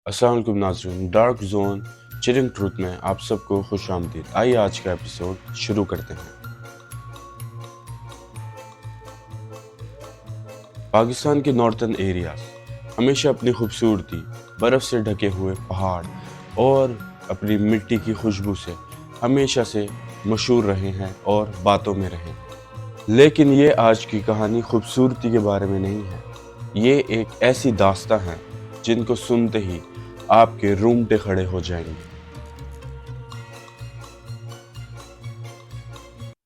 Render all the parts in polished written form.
अस्सलाम वालेकुम नाज़रीन, डार्क जोन चिलिंग ट्रूथ में आप सबको खुश आमदीद। आइए आज का एपिसोड शुरू करते हैं। पाकिस्तान के नॉर्थर्न एरियाज हमेशा अपनी खूबसूरती, बर्फ़ से ढके हुए पहाड़ और अपनी मिट्टी की खुशबू से हमेशा से मशहूर रहे हैं और बातों में रहे हैं। लेकिन ये आज की कहानी खूबसूरती के बारे में नहीं है। ये एक ऐसी दास्तां है जिनको सुनते ही आपके रूंगटे खड़े हो जाएंगे।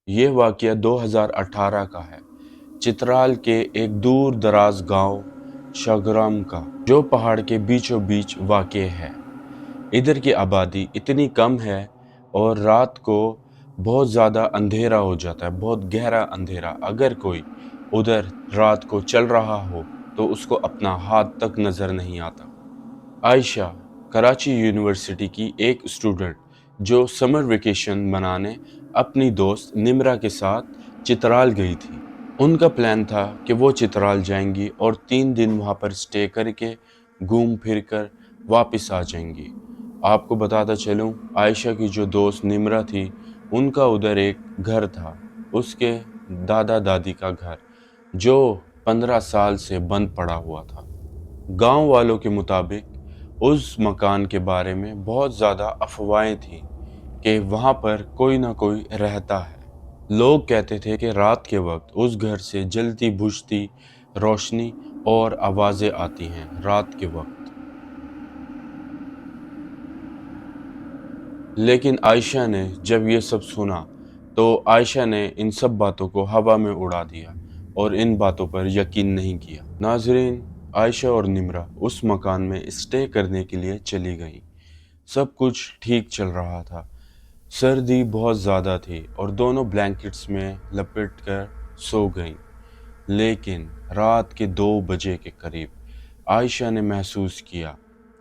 ये वाक़या 2018 का है, चित्राल के एक दूर दराज गांव शाहग्राम का, जो पहाड़ के बीचों बीच वाक़ है। इधर की आबादी इतनी कम है और रात को बहुत ज़्यादा अंधेरा हो जाता है, बहुत गहरा अंधेरा। अगर कोई उधर रात को चल रहा हो तो उसको अपना हाथ तक नज़र नहीं आता। आयशा कराची यूनिवर्सिटी की एक स्टूडेंट जो समर वेकेशन मनाने अपनी दोस्त निम्रा के साथ चित्राल गई थी। उनका प्लान था कि वो चित्राल जाएंगी और 3 दिन वहाँ पर स्टे करके घूम फिर कर वापस आ जाएंगी। आपको बताता चलूँ, आयशा की जो दोस्त निम्रा थी, उनका उधर एक घर था, उसके दादा दादी का घर, जो 15 साल से बंद पड़ा हुआ था। गांव वालों के मुताबिक उस मकान के बारे में बहुत ज़्यादा अफवाहें थीं कि वहाँ पर कोई ना कोई रहता है। लोग कहते थे कि रात के वक्त उस घर से जलती बुझती रोशनी और आवाज़ें आती हैं रात के वक्त। लेकिन आयशा ने जब ये सब सुना तो आयशा ने इन सब बातों को हवा में उड़ा दिया और इन बातों पर यकीन नहीं किया। नाजरीन, आयशा और निम्रा उस मकान में स्टे करने के लिए चली गईं। सब कुछ ठीक चल रहा था। सर्दी बहुत ज़्यादा थी और दोनों ब्लैंकेट्स में लपेट कर सो गईं। लेकिन रात के 2 बजे के करीब आयशा ने महसूस किया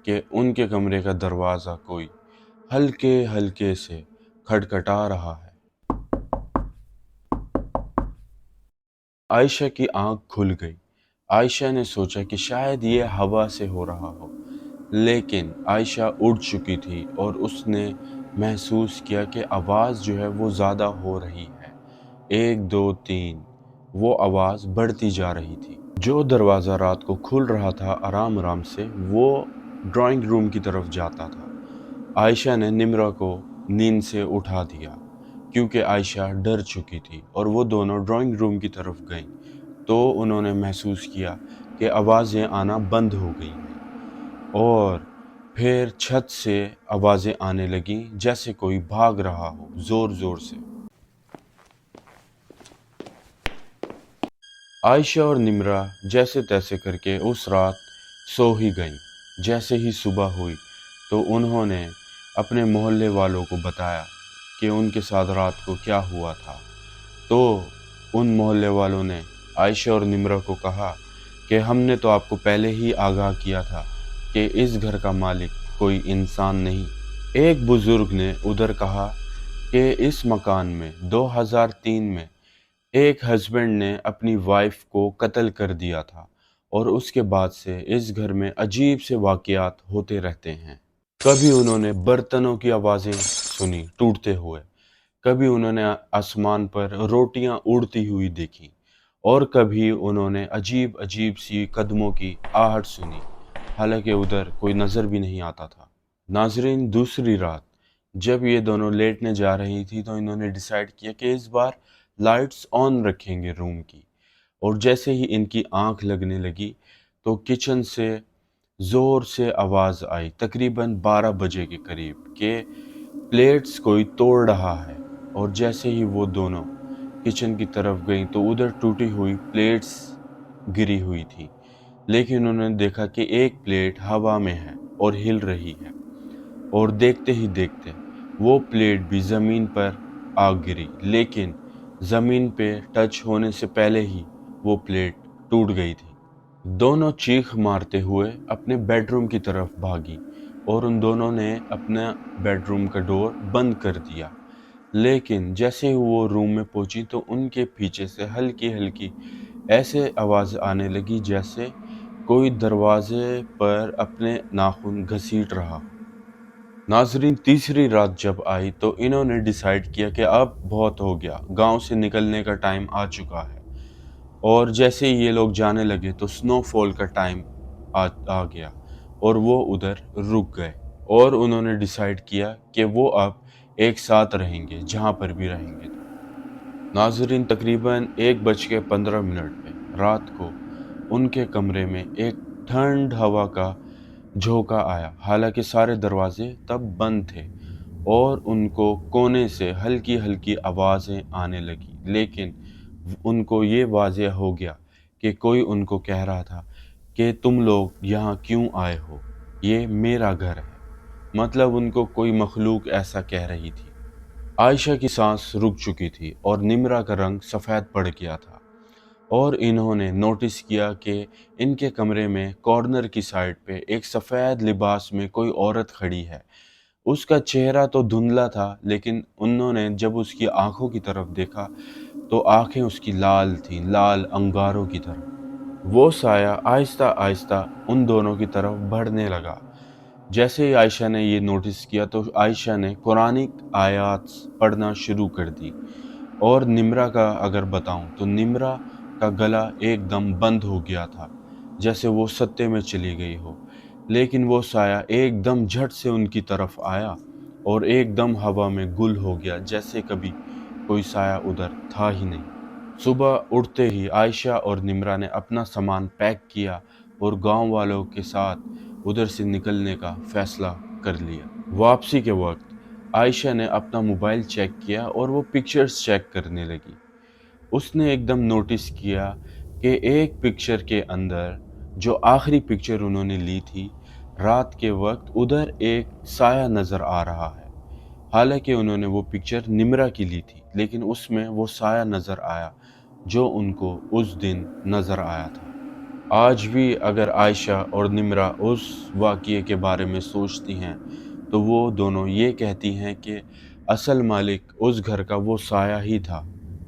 कि उनके कमरे का दरवाज़ा कोई हल्के हल्के से खटखटा रहा है। आयशा की आंख खुल गई। आयशा ने सोचा कि शायद ये हवा से हो रहा हो, लेकिन आयशा उठ चुकी थी और उसने महसूस किया कि आवाज़ जो है वो ज़्यादा हो रही है। 1 2 3 वो आवाज़ बढ़ती जा रही थी। जो दरवाज़ा रात को खुल रहा था आराम आराम से, वो ड्राइंग रूम की तरफ जाता था। आयशा ने निम्रा को नींद से उठा दिया क्योंकि आयशा डर चुकी थी और वो दोनों ड्राइंग रूम की तरफ गईं। तो उन्होंने महसूस किया कि आवाज़ें आना बंद हो गई हैं और फिर छत से आवाज़ें आने लगीं जैसे कोई भाग रहा हो ज़ोर ज़ोर से। आयशा और निम्रा जैसे तैसे करके उस रात सो ही गईं। जैसे ही सुबह हुई तो उन्होंने अपने मोहल्ले वालों को बताया कि उनके साथ रात को क्या हुआ था। तो उन मोहल्ले वालों ने आयशा और निम्रा को कहा कि हमने तो आपको पहले ही आगाह किया था कि इस घर का मालिक कोई इंसान नहीं। एक बुजुर्ग ने उधर कहा कि इस मकान में 2003 में एक हस्बैंड ने अपनी वाइफ को कत्ल कर दिया था और उसके बाद से इस घर में अजीब से वाक़यात होते रहते हैं। कभी उन्होंने बर्तनों की आवाज़ें सुनी टूटते हुए, कभी उन्होंने आसमान पर रोटियां उड़ती हुई देखी और कभी उन्होंने अजीब अजीब सी कदमों की आहट सुनी, हालांकि उधर कोई नज़र भी नहीं आता था। नाजरीन, दूसरी रात जब ये दोनों लेटने जा रही थी तो इन्होंने डिसाइड किया कि इस बार लाइट्स ऑन रखेंगे रूम की। और जैसे ही इनकी आंख लगने लगी तो किचन से ज़ोर से आवाज़ आई, तकरीबन 12 बजे के करीब, के प्लेट्स कोई तोड़ रहा है। और जैसे ही वो दोनों किचन की तरफ गईं तो उधर टूटी हुई प्लेट्स गिरी हुई थी, लेकिन उन्होंने देखा कि एक प्लेट हवा में है और हिल रही है और देखते ही देखते वो प्लेट भी ज़मीन पर आ गिरी, लेकिन ज़मीन पे टच होने से पहले ही वो प्लेट टूट गई थी। दोनों चीख मारते हुए अपने बेडरूम की तरफ भागी और उन दोनों ने अपना बेडरूम का डोर बंद कर दिया। लेकिन जैसे ही वो रूम में पहुंची तो उनके पीछे से हल्की हल्की ऐसे आवाज़ आने लगी जैसे کوئی دروازے پر اپنے ناخن گھسیٹ رہا ہو۔ ناظرین، تیسری رات جب آئی تو انہوں نے ڈیسائیڈ کیا کہ اب بہت ہو گیا، گاؤں سے نکلنے کا ٹائم آ چکا ہے۔ اور جیسے ہی یہ لوگ جانے لگے تو سنو فال کا ٹائم آ گیا اور وہ ادھر رک گئے، اور انہوں نے ڈیسائیڈ کیا کہ وہ اب ایک ساتھ رہیں گے جہاں پر بھی رہیں گے۔ ناظرین، تقریباً 1:15 پہ رات کو ان کے کمرے میں ایک ٹھنڈ ہوا کا جھونکا آیا، حالانکہ سارے دروازے تب بند تھے، اور ان کو کونے سے ہلکی ہلکی آوازیں آنے لگی، لیکن ان کو یہ واضح ہو گیا کہ کوئی ان کو کہہ رہا تھا کہ تم لوگ یہاں کیوں آئے ہو، یہ میرا گھر ہے۔ مطلب ان کو کوئی مخلوق ایسا کہہ رہی تھی۔ عائشہ کی سانس رک چکی تھی اور نمرہ کا رنگ سفید پڑ گیا تھا، اور انہوں نے نوٹس کیا کہ ان کے کمرے میں کارنر کی سائڈ پہ ایک سفید لباس میں کوئی عورت کھڑی ہے۔ اس کا چہرہ تو دھندلا تھا، لیکن انہوں نے جب اس کی آنکھوں کی طرف دیکھا تو آنکھیں اس کی لال تھیں، لال انگاروں کی طرح۔ وہ سایہ آہستہ آہستہ ان دونوں کی طرف بڑھنے لگا۔ جیسے ہی عائشہ نے یہ نوٹس کیا تو عائشہ نے قرآنک آیات پڑھنا شروع کر دی، اور نمرہ کا اگر بتاؤں تو نمرہ کا گلا ایک دم بند ہو گیا تھا، جیسے وہ ستے میں چلی گئی ہو۔ لیکن وہ سایہ ایک دم جھٹ سے ان کی طرف آیا اور ایک دم ہوا میں گل ہو گیا، جیسے کبھی کوئی سایہ ادھر تھا ہی نہیں۔ صبح اٹھتے ہی عائشہ اور نمرہ نے اپنا سامان پیک کیا اور گاؤں والوں کے ساتھ ادھر سے نکلنے کا فیصلہ کر لیا۔ واپسی کے وقت عائشہ نے اپنا موبائل چیک کیا اور وہ پکچرز چیک کرنے لگی۔ اس نے ایک دم نوٹس کیا کہ ایک پکچر کے اندر، جو آخری پکچر انہوں نے لی تھی رات کے وقت، ادھر ایک سایہ نظر آ رہا ہے۔ حالانکہ انہوں نے وہ پکچر نمرہ کی لی تھی، لیکن اس میں وہ سایہ نظر آیا جو ان کو اس دن نظر آیا تھا۔ آج بھی اگر عائشہ اور نمرہ اس واقعے کے بارے میں سوچتی ہیں تو وہ دونوں یہ کہتی ہیں کہ اصل مالک اس گھر کا وہ سایہ ہی تھا،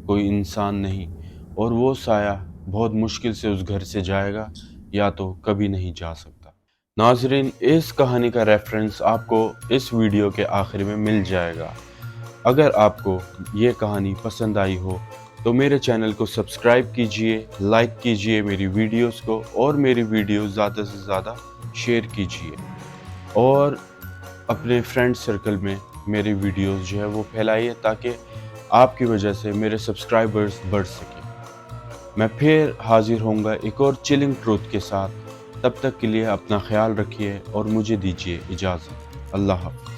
کوئی انسان نہیں، اور وہ سایہ بہت مشکل سے اس گھر سے جائے گا یا تو کبھی نہیں جا سکتا۔ ناظرین، اس کہانی کا ریفرنس آپ کو اس ویڈیو کے آخر میں مل جائے گا۔ اگر آپ کو یہ کہانی پسند آئی ہو تو میرے چینل کو سبسکرائب کیجئے، لائک کیجئے میری ویڈیوز کو، اور میری ویڈیوز زیادہ سے زیادہ شیئر کیجئے، اور اپنے فرینڈ سرکل میں میری ویڈیوز جو ہے وہ پھیلائیے، تاکہ آپ کی وجہ سے میرے سبسکرائبرز بڑھ سکیں۔ میں پھر حاضر ہوں گا ایک اور چلنگ ٹروتھ کے ساتھ۔ تب تک کے لیے اپنا خیال رکھیے اور مجھے دیجیے اجازت۔ اللہ حافظ۔